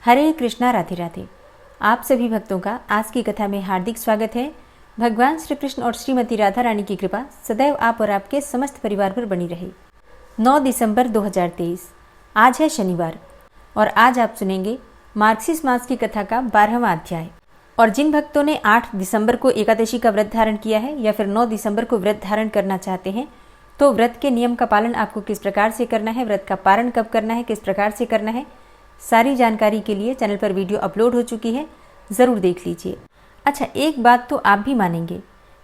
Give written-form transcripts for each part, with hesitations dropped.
हरे कृष्णा, राधे राधे। आप सभी भक्तों का आज की कथा में हार्दिक स्वागत है। भगवान श्री कृष्ण और श्रीमती राधा रानी की कृपा सदैव आप और आपके समस्त परिवार पर बनी रहे। 9 दिसंबर 2023 आज है शनिवार और आज आप सुनेंगे मार्गशीर्ष मास की कथा का 12वां अध्याय। और जिन भक्तों ने 8 दिसंबर को एकादशी का व्रत धारण किया है या फिर 9 दिसंबर को व्रत धारण करना चाहते हैं तो व्रत के नियम का पालन आपको किस प्रकार से करना है, व्रत का पारण कब करना है, किस प्रकार से करना है, सारी जानकारी के लिए चैनल पर वीडियो अपलोड हो चुकी है, ज़रूर देख लीजिए। अच्छा, एक बात तो आप भी मानेंगे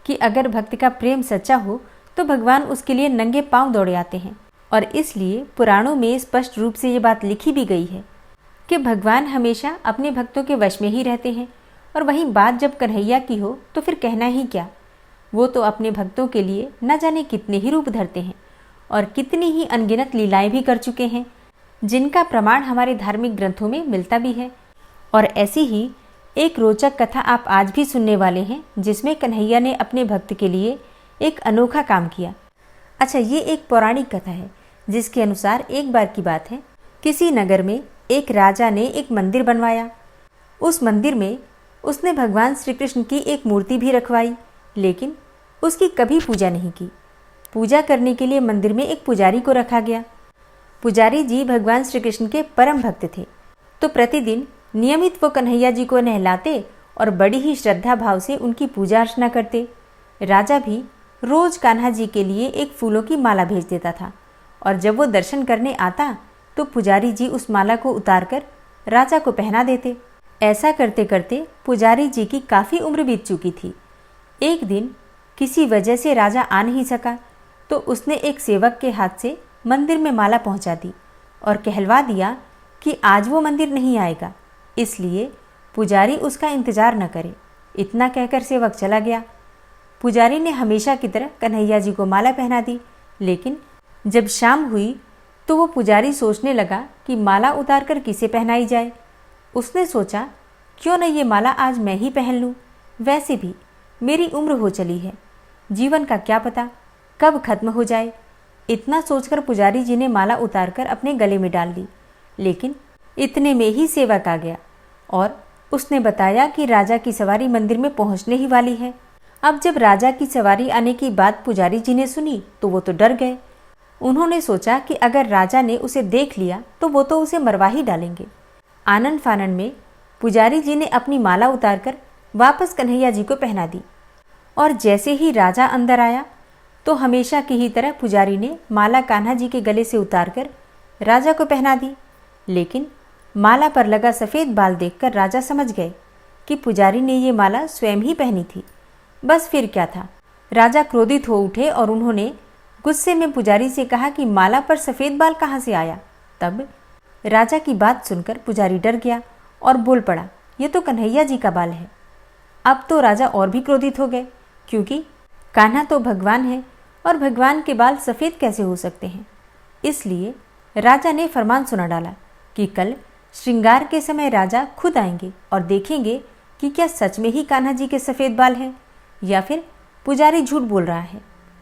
कि अगर भक्त का प्रेम सच्चा हो तो भगवान उसके लिए नंगे पांव दौड़े आते हैं। और इसलिए पुराणों में स्पष्ट रूप से ये बात लिखी भी गई है कि भगवान हमेशा अपने भक्तों के वश में ही रहते हैं। और वहीं बात जब कन्हैया की हो तो फिर कहना ही क्या, वो तो अपने भक्तों के लिए न जाने कितने ही रूप धरते हैं और कितनी ही अनगिनत लीलाएं भी कर चुके हैं, जिनका प्रमाण हमारे धार्मिक ग्रंथों में मिलता भी है। और ऐसी ही एक रोचक कथा आप आज भी सुनने वाले हैं, जिसमें कन्हैया ने अपने भक्त के लिए एक अनोखा काम किया। अच्छा, ये एक पौराणिक कथा है जिसके अनुसार एक बार की बात है, किसी नगर में एक राजा ने एक मंदिर बनवाया। उस मंदिर में उसने भगवान श्री कृष्ण की एक मूर्ति भी रखवाई, लेकिन उसकी कभी पूजा नहीं की। पूजा करने के लिए मंदिर में एक पुजारी को रखा गया। पुजारी जी भगवान श्री कृष्ण के परम भक्त थे, तो प्रतिदिन नियमित वो कन्हैया जी को नहलाते और बड़ी ही श्रद्धा भाव से उनकी पूजा अर्चना करते। राजा भी रोज कान्हा जी के लिए एक फूलों की माला भेज देता था और जब वो दर्शन करने आता तो पुजारी जी उस माला को उतारकर राजा को पहना देते। ऐसा करते करते पुजारी जी की काफ़ी उम्र बीत चुकी थी। एक दिन किसी वजह से राजा आ नहीं सका तो उसने एक सेवक के हाथ से मंदिर में माला पहुंचा दी और कहलवा दिया कि आज वो मंदिर नहीं आएगा, इसलिए पुजारी उसका इंतजार न करे। इतना कहकर सेवक चला गया। पुजारी ने हमेशा की तरह कन्हैया जी को माला पहना दी, लेकिन जब शाम हुई तो वो पुजारी सोचने लगा कि माला उतारकर किसे पहनाई जाए। उसने सोचा, क्यों न ये माला आज मैं ही पहन लूँ। वैसे भी मेरी उम्र हो चली है, जीवन का क्या पता कब खत्म हो जाए। इतना सोचकर पुजारी जी ने माला उतारकर अपने गले में डाल ली, लेकिन इतने में ही सेवक आ गया और उसने बताया कि राजा की सवारी मंदिर में पहुंचने ही वाली है। अब जब राजा की सवारी आने की बात पुजारी जी ने सुनी तो वो तो डर गए। उन्होंने सोचा कि अगर राजा ने उसे देख लिया तो वो तो उसे मरवा ही डालेंगे। आनन फानन में पुजारी जी ने अपनी माला उतारकर वापस कन्हैया जी को पहना दी और जैसे ही राजा अंदर आया तो हमेशा की ही तरह पुजारी ने माला कान्हा जी के गले से उतारकर राजा को पहना दी। लेकिन माला पर लगा सफ़ेद बाल देखकर राजा समझ गए कि पुजारी ने ये माला स्वयं ही पहनी थी। बस फिर क्या था, राजा क्रोधित हो उठे और उन्होंने गुस्से में पुजारी से कहा कि माला पर सफ़ेद बाल कहाँ से आया। तब राजा की बात सुनकर पुजारी डर गया और बोल पड़ा, ये तो कन्हैया जी का बाल है। अब तो राजा और भी क्रोधित हो गए, क्योंकि कान्हा तो भगवान है और भगवान के बाल सफ़ेद कैसे हो सकते हैं। इसलिए राजा ने फरमान सुना डाला कि कल श्रृंगार के समय राजा खुद आएंगे और देखेंगे कि क्या सच में ही कान्हा जी के सफ़ेद बाल हैं या फिर पुजारी झूठ बोल रहा है।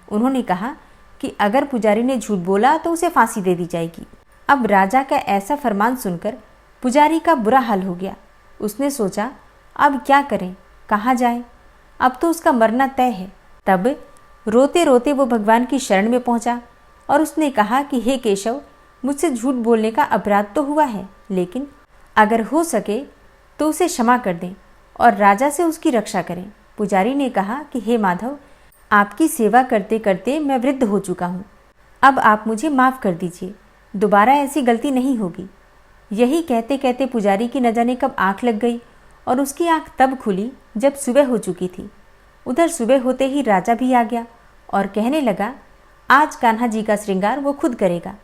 उन्होंने कहा कि अगर पुजारी ने झूठ बोला तो उसे फांसी दे दी जाएगी। अब राजा का ऐसा फरमान सुनकर पुजारी का बुरा हाल हो गया। उसने सोचा, अब क्या करें, कहाँ जाए, अब तो उसका मरना तय है। तब रोते रोते वो भगवान की शरण में पहुंचा और उसने कहा कि हे केशव, मुझसे झूठ बोलने का अपराध तो हुआ है, लेकिन अगर हो सके तो उसे क्षमा कर दें और राजा से उसकी रक्षा करें। पुजारी ने कहा कि हे माधव, आपकी सेवा करते करते मैं वृद्ध हो चुका हूँ, अब आप मुझे माफ़ कर दीजिए, दोबारा ऐसी गलती नहीं होगी। यही कहते कहते पुजारी की न जाने कब आँख लग गई और उसकी आँख तब खुली जब सुबह हो चुकी थी। उधर सुबह होते ही राजा भी आ गया और कहने लगा, आज कान्हा जी का श्रृंगार वो खुद करेगा।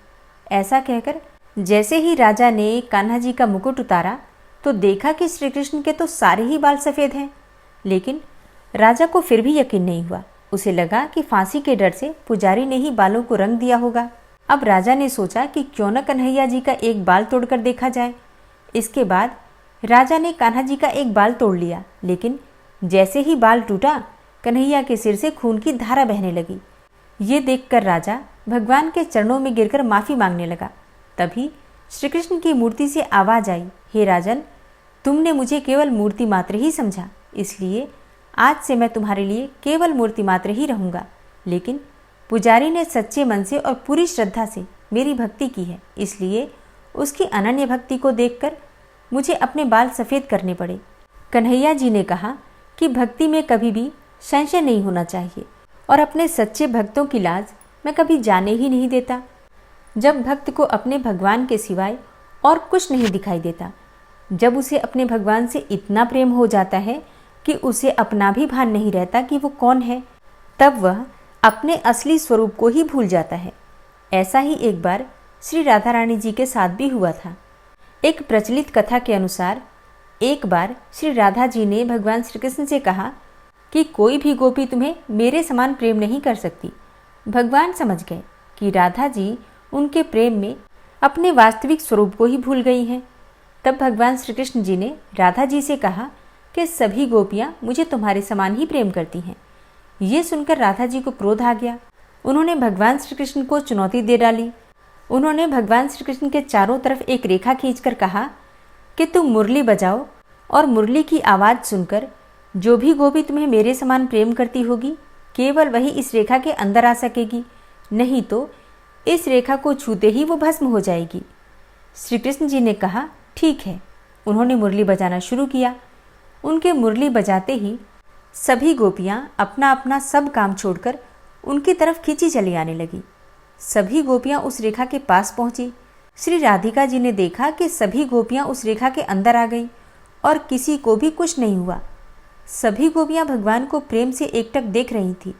ऐसा कहकर जैसे ही राजा ने कान्हा जी का मुकुट उतारा तो देखा कि श्री कृष्ण के तो सारे ही बाल सफ़ेद हैं, लेकिन राजा को फिर भी यकीन नहीं हुआ। उसे लगा कि फांसी के डर से पुजारी ने ही बालों को रंग दिया होगा। अब राजा ने सोचा कि क्यों न कन्हैया जी का एक बाल तोड़कर देखा जाए। इसके बाद राजा ने कान्हा जी का एक बाल तोड़ लिया, लेकिन जैसे ही बाल टूटा कन्हैया के सिर से खून की धारा बहने लगी। ये देखकर राजा भगवान के चरणों में गिरकर माफ़ी मांगने लगा। तभी श्री कृष्ण की मूर्ति से आवाज़ आई हे राजन, तुमने मुझे केवल मूर्ति मात्र ही समझा, इसलिए आज से मैं तुम्हारे लिए केवल मूर्ति मात्र ही रहूँगा। लेकिन पुजारी ने सच्चे मन से और पूरी श्रद्धा से मेरी भक्ति की है, इसलिए उसकी अनन्य भक्ति को देखकर मुझे अपने बाल सफ़ेद करने पड़े। कन्हैया जी ने कहा कि भक्ति में कभी भी संशय नहीं होना चाहिए और अपने सच्चे भक्तों की लाज मैं कभी जाने ही नहीं देता। जब भक्त को अपने भगवान के सिवाय और कुछ नहीं दिखाई देता, जब उसे अपने भगवान से इतना प्रेम हो जाता है कि उसे अपना भी भान नहीं रहता कि वो कौन है, तब वह अपने असली स्वरूप को ही भूल जाता है। ऐसा ही एक बार श्री राधा रानी जी के साथ भी हुआ था। एक प्रचलित कथा के अनुसार एक बार श्री राधा जी ने भगवान श्री कृष्ण से कहा कि कोई भी गोपी तुम्हें मेरे समान प्रेम नहीं कर सकती। भगवान समझ गए कि राधा जी उनके प्रेम में अपने वास्तविक स्वरूप को ही भूल गई हैं। तब भगवान श्री कृष्ण जी ने राधा जी से कहा कि सभी गोपियाँ मुझे तुम्हारे समान ही प्रेम करती हैं। ये सुनकर राधा जी को क्रोध आ गया। उन्होंने भगवान श्री कृष्ण को चुनौती दे डाली। उन्होंने भगवान श्री कृष्ण के चारों तरफ एक रेखा खींचकर कहा कि तुम मुरली बजाओ और मुरली की आवाज़ सुनकर जो भी गोपी तुम्हें मेरे समान प्रेम करती होगी, केवल वही इस रेखा के अंदर आ सकेगी, नहीं तो इस रेखा को छूते ही वो भस्म हो जाएगी। श्री कृष्ण जी ने कहा ठीक है। उन्होंने मुरली बजाना शुरू किया। उनके मुरली बजाते ही सभी गोपियाँ अपना अपना सब काम छोड़कर उनकी तरफ खींची चली आने लगी। सभी गोपियाँ उस रेखा के पास पहुँची। श्री राधिका जी ने देखा कि सभी गोपियाँ उस रेखा के अंदर आ गईं और किसी को भी कुछ नहीं हुआ। सभी गोपियाँ भगवान को प्रेम से एकटक देख रही थी।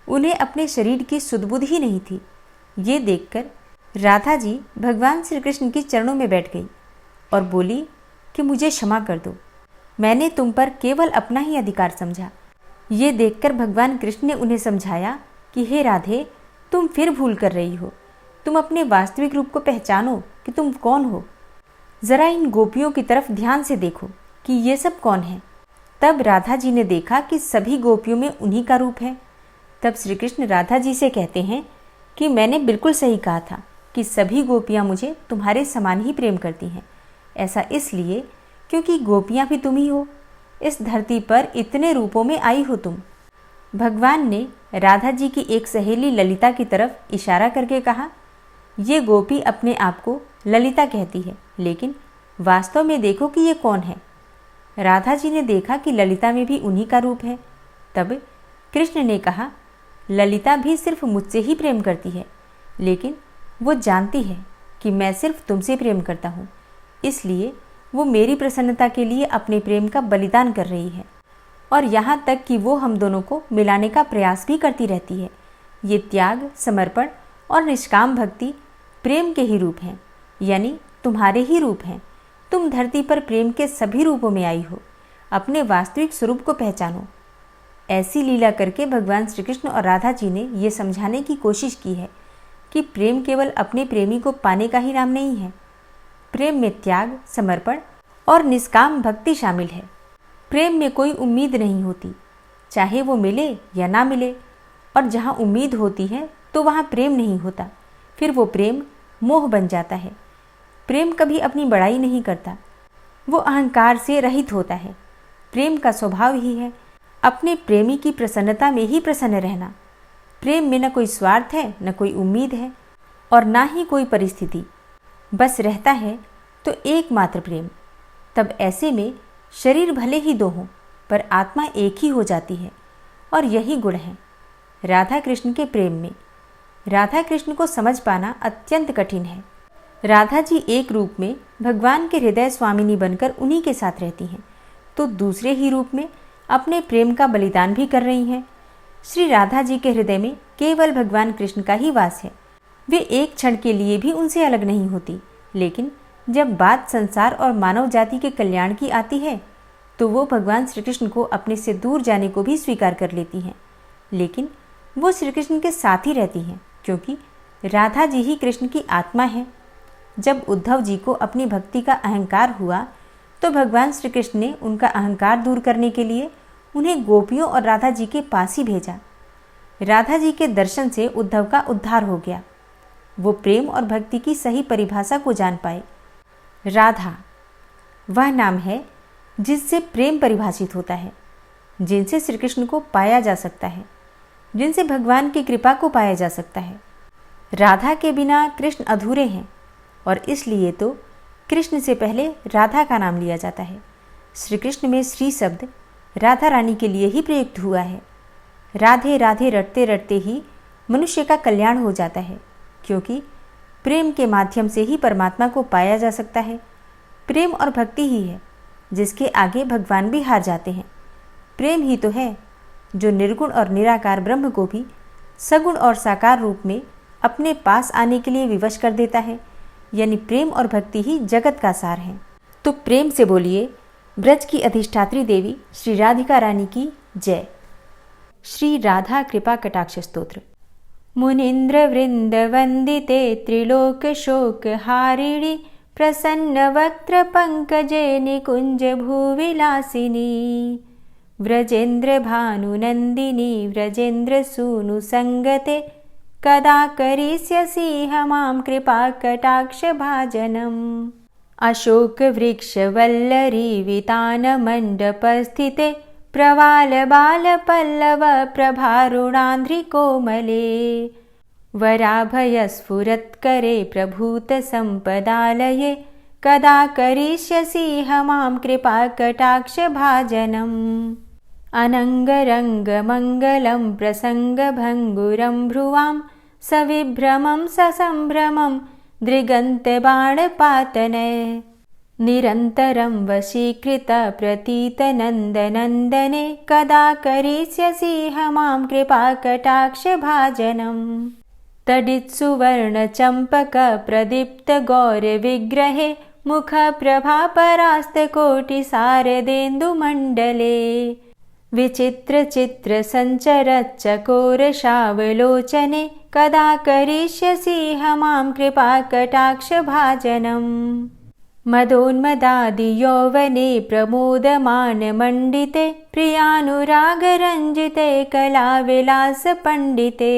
उन्हें अपने शरीर की सुध-बुध ही नहीं थी। ये देखकर राधा जी भगवान श्री कृष्ण के चरणों में बैठ गई और बोली कि मुझे क्षमा कर दो, मैंने तुम पर केवल अपना ही अधिकार समझा। ये देखकर भगवान कृष्ण ने उन्हें समझाया कि हे राधे, तुम फिर भूल कर रही हो। तुम अपने वास्तविक रूप को पहचानो कि तुम कौन हो। ज़रा इन गोपियों की तरफ ध्यान से देखो कि ये सब कौन है। तब राधा जी ने देखा कि सभी गोपियों में उन्हीं का रूप है। तब श्री कृष्ण राधा जी से कहते हैं कि मैंने बिल्कुल सही कहा था कि सभी गोपियाँ मुझे तुम्हारे समान ही प्रेम करती हैं। ऐसा इसलिए क्योंकि गोपियाँ भी तुम ही हो। इस धरती पर इतने रूपों में आई हो तुम। भगवान ने राधा जी की एक सहेली ललिता की तरफ इशारा करके कहा, ये गोपी अपने आप को ललिता कहती है, लेकिन वास्तव में देखो कि ये कौन है। राधा जी ने देखा कि ललिता में भी उन्हीं का रूप है। तब कृष्ण ने कहा, ललिता भी सिर्फ मुझसे ही प्रेम करती है, लेकिन वो जानती है कि मैं सिर्फ तुमसे प्रेम करता हूँ, इसलिए वो मेरी प्रसन्नता के लिए अपने प्रेम का बलिदान कर रही है और यहाँ तक कि वो हम दोनों को मिलाने का प्रयास भी करती रहती है। ये त्याग, समर्पण और निष्काम भक्ति प्रेम के ही रूप हैं, यानी तुम्हारे ही रूप हैं। तुम धरती पर प्रेम के सभी रूपों में आई हो। अपने वास्तविक स्वरूप को पहचानो। ऐसी लीला करके भगवान श्री कृष्ण और राधा जी ने ये समझाने की कोशिश की है कि प्रेम केवल अपने प्रेमी को पाने का ही नाम नहीं है। प्रेम में त्याग, समर्पण और निष्काम भक्ति शामिल है। प्रेम में कोई उम्मीद नहीं होती, चाहे वो मिले या ना मिले, और जहाँ उम्मीद होती है तो वहाँ प्रेम नहीं होता, फिर वो प्रेम मोह बन जाता है। प्रेम कभी अपनी बड़ाई नहीं करता, वो अहंकार से रहित होता है। प्रेम का स्वभाव ही है अपने प्रेमी की प्रसन्नता में ही प्रसन्न रहना। प्रेम में न कोई स्वार्थ है, न कोई उम्मीद है और ना ही कोई परिस्थिति, बस रहता है तो एकमात्र प्रेम। तब ऐसे में शरीर भले ही दो हों, पर आत्मा एक ही हो जाती है, और यही गुण है राधा कृष्ण के प्रेम में। राधा कृष्ण को समझ पाना अत्यंत कठिन है। राधा जी एक रूप में भगवान के हृदय स्वामिनी बनकर उन्हीं के साथ रहती हैं, तो दूसरे ही रूप में अपने प्रेम का बलिदान भी कर रही हैं। श्री राधा जी के हृदय में केवल भगवान कृष्ण का ही वास है। वे एक क्षण के लिए भी उनसे अलग नहीं होती, लेकिन जब बात संसार और मानव जाति के कल्याण की आती है तो वो भगवान श्री कृष्ण को अपने से दूर जाने को भी स्वीकार कर लेती हैं। लेकिन वो श्री कृष्ण के साथ ही रहती हैं, क्योंकि राधा जी ही कृष्ण की आत्मा है। जब उद्धव जी को अपनी भक्ति का अहंकार हुआ तो भगवान श्री कृष्ण ने उनका अहंकार दूर करने के लिए उन्हें गोपियों और राधा जी के पास ही भेजा। राधा जी के दर्शन से उद्धव का उद्धार हो गया। वो प्रेम और भक्ति की सही परिभाषा को जान पाए। राधा वह नाम है जिससे प्रेम परिभाषित होता है, जिनसे श्री कृष्ण को पाया जा सकता है, जिनसे भगवान की कृपा को पाया जा सकता है। राधा के बिना कृष्ण अधूरे हैं और इसलिए तो कृष्ण से पहले राधा का नाम लिया जाता है। श्री कृष्ण में श्री शब्द राधा रानी के लिए ही प्रयुक्त हुआ है। राधे राधे रटते रटते ही मनुष्य का कल्याण हो जाता है, क्योंकि प्रेम के माध्यम से ही परमात्मा को पाया जा सकता है। प्रेम और भक्ति ही है जिसके आगे भगवान भी हार जाते हैं। प्रेम ही तो है जो निर्गुण और निराकार ब्रह्म को भी सगुण और साकार रूप में अपने पास आने के लिए विवश कर देता है। यानी प्रेम और भक्ति ही जगत का सार है। तो प्रेम से बोलिए ब्रज की अधिष्ठात्री देवी श्री राधिका रानी की जय। श्री राधा कृपा कटाक्ष स्तोत्र। मुनीन्द्र वृंद वंदिते त्रिलोक शोक हारिणी प्रसन्न वक्त्र पंकजे निकुंज भूविलासिनी व्रजेन्द्र भानुनंदिनी व्रजेन्द्र सूनु संगते कदा करिष्यसि मां कृपा कटाक्ष भाजनम्। अशोक वृक्ष वल्लरी वितान मंडपस्थिते प्रवाल बाल पल्लव प्रभारुणांध्रि कोमले वराभय स्फुरत्करे प्रभूत संपदालये कदा करिष्यसि मां कृपा कटाक्ष भाजनम्। अनंगरंग मंगलम प्रसंग भंगुरं भ्रुवां सविभ्रमं ससंभ्रमं दृगंत बाणपातने निरन्तरं वशीकृत प्रतीत नंदनंदने कदा करिष्यसि मां कृपा कटाक्ष भाजनम्। तडित् सुवर्ण चंपक प्रदीप्त गौर विग्रहे मुख प्रभा परास्त कोटि शारदेन्दु मंडले विचित्र चित्र संचर चकोर शावलोचने कदा करिष्यसि मां कृपा कटाक्ष भाजनम्। मदोन्मदादि यौवने प्रमोदमान मंडिते प्रियानुराग रंजिते कला विलास पंडिते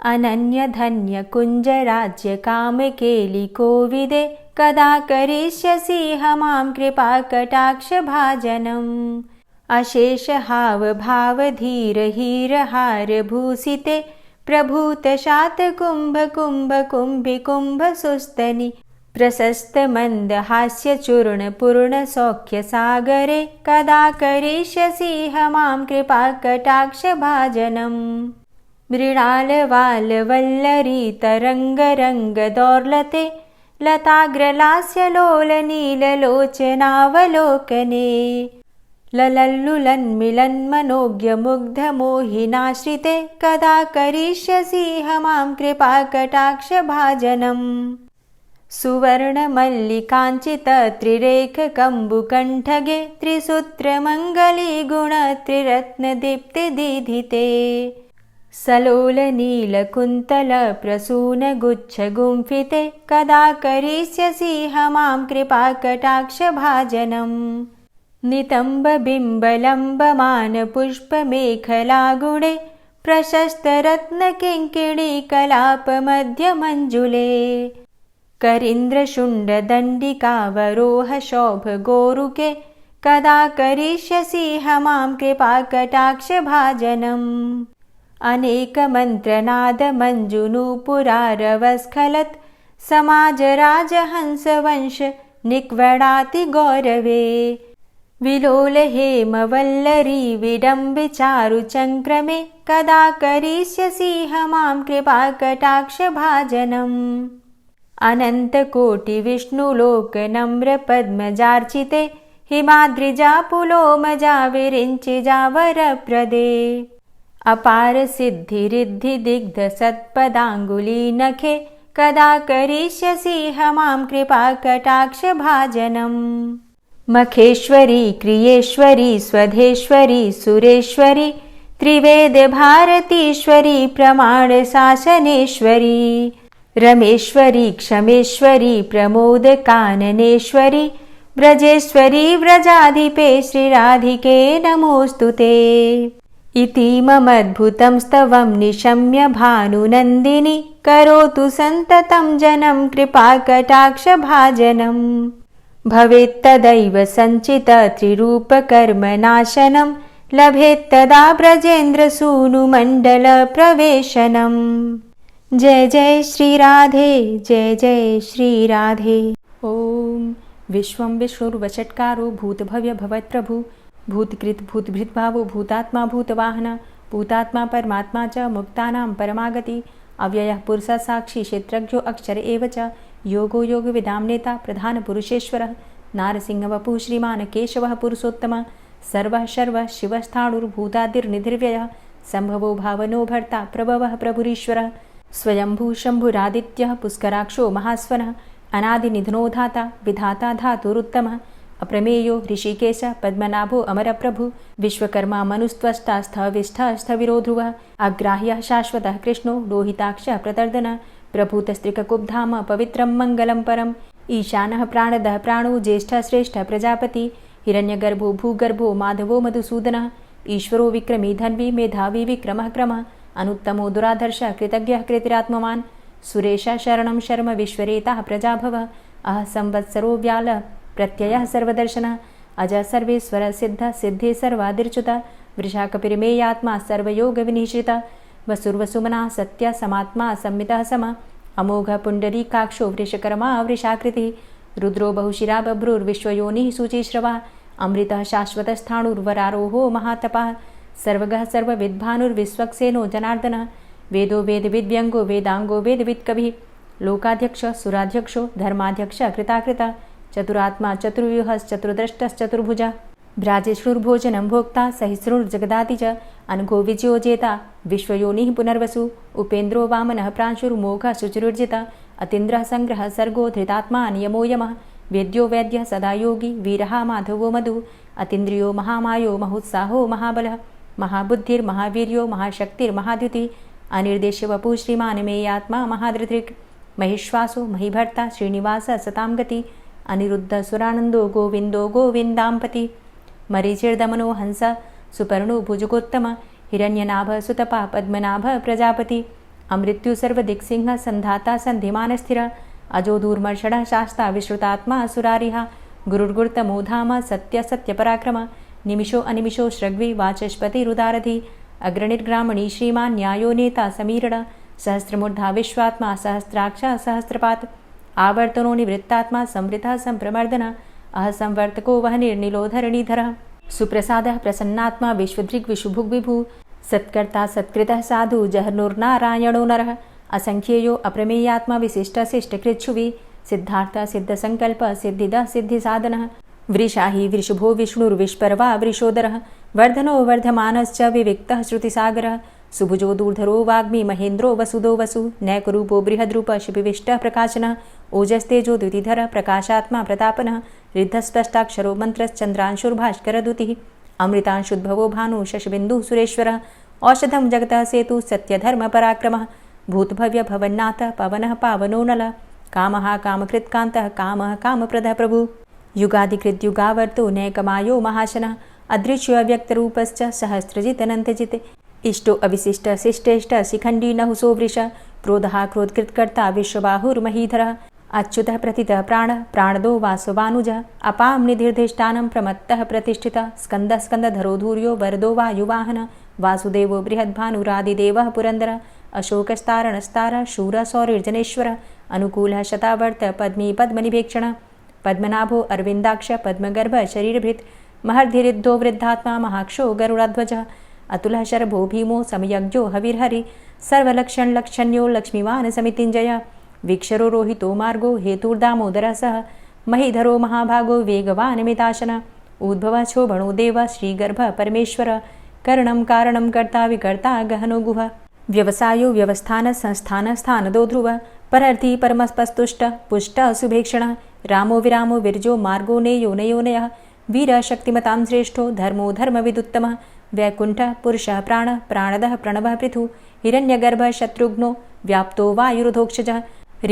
अनन्य धन्य कुंज राज्य काम केलि कोविदे कदा करिष्यसि मां कृपा कटाक्ष भाजनम्। अशेष हाव भाव धीर हीर हार भूषिते प्रभूत शात कुंभ कुंभ कुंभि कुंभ सुस्तनि प्रशस्त मंद हास्य चूर्ण पूर्ण सौख्य सागरे कदा करिष्यसि मां कृपा कटाक्ष भाजनम्। मृणाल वाल वल्लरी तरंग रंग दौर्लते लताग्रलास्य लोल नील लोचनावलोकने ललल्लुलन्मिलन्मनोज्ञ मुग्ध मोहिनाश्रिते कदा करिष्यसि मां कृपा कटाक्ष भाजनम्। सुवर्ण मल्लिकांचित त्रिरेख कंबुकंठगे त्रिसूत्र मंगली गुण त्रिरत्न दीप्ति दीधिते सलोल नील कुंतल प्रसून गुच्छ गुंफिते कदा करिष्यसि मां कृपा कटाक्ष भाजनम्। नितंब बिंबलंब मान पुष्प मेखला गुणे प्रशस्त रत्न किंकिणी कलाप मध्य मंजुले करींद्र शुंड दंडिकावरोह शोभ गोरुके कदा करिष्यसि मां कृपा कटाक्ष भाजनम्। अनेक मंत्रनाद मंजुनूपुरारवस्खलत् समाज राजहंस वंश निक्वडाति गौरवे विलोल हेम वल्लरी विडम्बि चारु चंक्रमे कदा करिष्यसि मां कृपा कटाक्ष भाजनम्। अनंत कोटि विष्णुलोक नम्र पद्मजार्चिते हिमाद्रिजा पुलोमजा विरिंचिजा वरप्रदे अपार सिद्धि रिद्धि दिग्ध सत्पदांगुली नखे कदा करिष्यसि मां कृपा कटाक्ष भाजनम्। मखेश्वरी क्रियेश्वरी स्वधेश्वरी सुरेश्वरी त्रिवेद भारतीश्वरी प्रमाण शासनेश्वरी रमेश्वरी क्षमेश्वरी प्रमोद काननेश्वरी ब्रजेश्वरी व्रजाधिपे श्रीराधिके नमोस्तुते। इतीममद्भुतं स्तवं निशम्य भानुनन्दिनी करोतु सन्ततं जनं कृपा कटाक्ष भाजनम्। भवेत्तदैव सञ्चित त्रिरूपकर्मनाशनं लभेत्तदा ब्रजेन्द्रसूनुमण्डलप्रवेशनम्। जय जय श्री राधे, जय जय श्री राधे। ओम विश्वं विष्णुर्वषट्कारो भूतभव्य भवत्प्रभु भूतकृत भूतभृद्भावो भूतात्मा भूतवाहन भूतात्मा परमात्मा च मुक्तानां परमागति अव्ययः पुरुषः साक्षी क्षेत्रज्ञो अक्षर एव च योगो योगविदां नेता प्रधानपुरुषेश्वरः नारसिंहवपुः श्रीमान् केशवः पुरुषोत्तमः सर्वः शर्वः शिवस्थाणुर्भूतादिर्निधिर्व्ययः सम्भवो भावनो भर्ता प्रभवः प्रभुरीश्वरः स्वयंभू शम्भुरादित्यः पुष्कराक्षो महास्वनः अनादिनिधनो धाता विधाता धातुरुत्तमः अप्रमेयो ऋषिकेश पद्मनाभो अमरप्रभु विश्वकर्मा मनुस्त्वष्टा स्थविष्ठः स्थविरो ध्रुवः अग्राह्यः शाश्वतः कृष्णो लोहिताक्षः प्रतर्दनः प्रभूतस्त्रिककुब्धाम पवित्रं मङ्गलं परम् ईशानः प्राणदः प्राणो ज्येष्ठः श्रेष्ठः प्रजापति हिरण्यगर्भो भूगर्भो माधवो मधुसूदनः ईश्वरो विक्रमी धन्वी मेधावी विक्रमः क्रमः अनुत्तमो दुराधर्षः कृतज्ञः कृतिरात्मवान् सुरेशः शरणं शर्म विश्वरेताः प्रजाभवः अह संवत्सरो व्यालः प्रत्ययः सर्वदर्शनः अज सर्वेश्वर सिद्ध सिद्धे सर्वादिर्च्युतः वृषाकपिर्मेयात्मा सर्वयोगविनिश्रितः वसुर्वसुमना सत्य समात्मा संमितः समः अमोघ पुण्डरीकाक्षो वृषकर्मा वृषाकृतिः रुद्रो बहुशिरा बभ्रुर्विश्वयोनिः शुचिश्रवः अमृतः शाश्वतस्थाणुर्वरारोहो महातपः सर्वगः सर्वविद्भानुर्विश्वक्सेनो जनार्दनः वेदो वेदविद्व्यङ्गो वेदाङ्गो वेदवित्कविः लोकाध्यक्षः सुराध्यक्षो धर्माध्यक्षः कृताकृतः चतुरात्मा चतुर्व्यूहश्चतुर्द्रष्टश्चतुर्भुजः भ्राजेष्णुर्भोजनं भोक्ता सहिष्णुर्जगदाति च अनघो विजयोजेता विश्वयोनिः पुनर्वसु उपेन्द्रो वामनः प्रांशुर्मोघः शुचिरुर्जितः अतीन्द्रः सङ्ग्रहः सर्गो धृतात्मा नियमो यमः वेद्यो वैद्यः सदा योगी वीरः माधवो मधुः अतीन्द्रियो महामायो महोत्साहो महाबलः महाबुद्धिर्महावीर्यो महाशक्तिर्महाद्युतिः अनिर्देश्य वपुः श्रीमान् मेयात्मा महाधृतिर् महिश्वासो महीभर्ता श्रीनिवासः सतां गति अनिरुद्ध सुरानन्दो गोविन्दो गोविन्दाम्पति मरीचिर्दमनो हंस सुपर्णो भुजगोत्तम हिरण्यनाभ सुतपा पद्मनाभ प्रजापति अमृत्यु सर्वदिक्सिंह सन्धाता सन्धिमानस्थिर अजो दूर्मर्षणः शास्ता विश्रुतात्मा सुरारिः गुरुर्गुर्तमो धाम सत्य सत्यपराक्रम निमिषो अनिमिषो श्रग्वी वाचस्पतिरुदारधि अग्रणिर्ग्रामणी श्रीमान् न्यायो नेता समीरण सहस्रमूर्धा विश्वात्मा सहस्राक्षा सहस्रपात् आवर्तनो निवृत्तात्मा संवृतः सम्प्रमर्दन अह संवर्तको वहनिर्निलोधरणीधरः सुप्रसादः प्रसन्नात्मा विश्वदृग्विशुभुग्विभु सत्कर्ता सत्कृतः साधु जहर्नुर्नारायणो नरः असंख्येयो अप्रमेयात्मा विशिष्टशिष्टकृच्छुवि सिद्धार्थ सिद्धसङ्कल्प सिद्धिदः सिद्धिसाधनः वृषाहि वृषभो विष्णुर्विष्पर्वा वृषोदरः वर्धनो वर्धमानश्च विविक्तः श्रुतिसागरः सुभुजो दूर्धरो वाग्मी महेन्द्रो वसुदो वसु नैकरूपो बृहद्रूप शिपिविष्टः प्रकाशनः ओजस्तेजो द्युतिधर प्रकाशात्मा प्रतापनः रिद्धस्पष्टाक्षरो मन्त्रश्चन्द्रांशुर्भास्करद्युतिः अमृतांशुद्भवो भानु शशबिन्दुः सुरेश्वरः औषधं जगतः सेतु सत्यधर्मपराक्रमः भूतभव्य भवन्नाथ पवनः पावनो नलः कामः कामकृत्कान्तः कामः कामप्रदः प्रभु युगादिकृद्युगावर्तो नैकमायो महाशनः अदृश्यो अव्यक्तरूपश्च सहस्रजितनन्तजित् इष्टो अविशिष्ट शिष्टेष्ट शिखण्डी नहुसो वृष क्रोधः क्रोधकृत्कर्ता विश्वबाहुर्महीधरः अच्युतः प्रतितः प्राणः प्राणदो वासवानुजः अपां निधिर्धिष्ठानं प्रमत्तः प्रतिष्ठितः स्कन्दः स्कन्दधरो धूर्यो वरदो वायुवाहनः वासुदेवो बृहद्भानुरादिदेवः पुरन्दरः अशोकस्तारणस्तारः शूरः सौरिर्जनेश्वरः अनुकूलः शतावर्त पद्मी पद्मनिभेक्षणः पद्मनाभो अरविन्दाक्ष पद्मगर्भ शरीरभृत् महर्धिरिद्धो वृद्धात्मा महाक्षो गरुडाध्वजः अतुलः शरभो भीमो समयज्ञो हविर्हरि सर्वलक्षणलक्षण्यो लक्ष्मीवान् समितिञ्जयः वीक्षरो रोहितो मार्गो हेतुर्दामोदरः सह महीधरो महाभागो वेगवान् मिताशनः उद्भवः क्षोभणो देव श्रीगर्भ परमेश्वर करणं कारणं कर्ता विकर्ता गहनो गुहः व्यवसायो व्यवस्थान संस्थान स्थानदो ध्रुवः परर्थी परमस्पस्तुष्ट पुष्ट सुभेक्षणः रामो विरामो विरजो मार्गो नेयो नयोनयः वीरः शक्तिमतां श्रेष्ठो धर्मो धर्मविदुत्तमः वैकुण्ठः पुरुषः प्राणः प्राणदः प्रणवः पृथुः हिरण्यगर्भः शत्रुघ्नो व्याप्तो वायुरुधोक्षजः